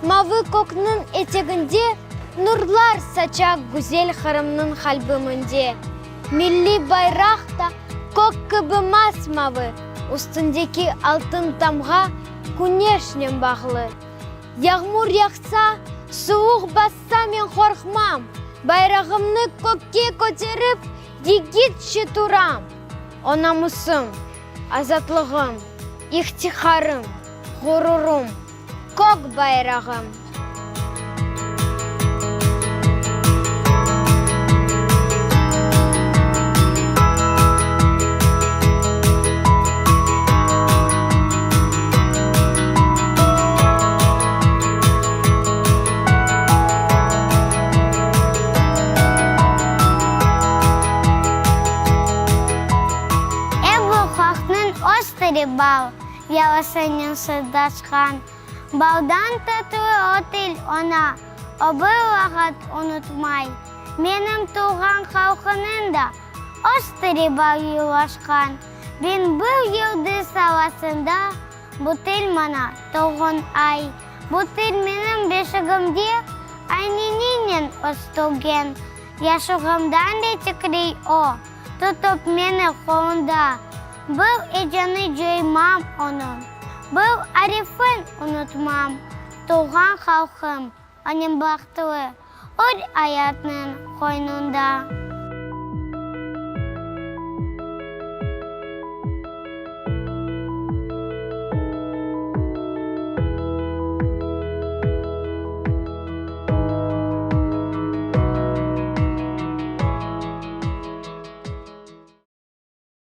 Мавы көкнің етегінде нұрлар сачак güzel хырымның халбымынде. Милли байрақта көк кыбымас мавы, үстіндегі алтын тамға күнешнен бағлы. Яғмур яқса, суық басса мен қорқмам, байрағымны көкке көтеріп, дегитші турам. О намысым, азатлығым, ихтихарым, ғұрурым, көк байрағым. Бал, яласының сырдашқан. Балдан татуы отел она, обыл вақыт ұнытмай. Менің туған халқының да остыры бал юлашқан. Мен бұл елді саласында бұтел мана тоғын ай. Бұтел менің бешігімде айненінен остылген. Яшығымдан да тікірей о, тұтып мені қолында. Бұл ежені жоймам оның, бұл арифын ұнытмам, туған халқым, оның бақтылы, өр аятның қойнында.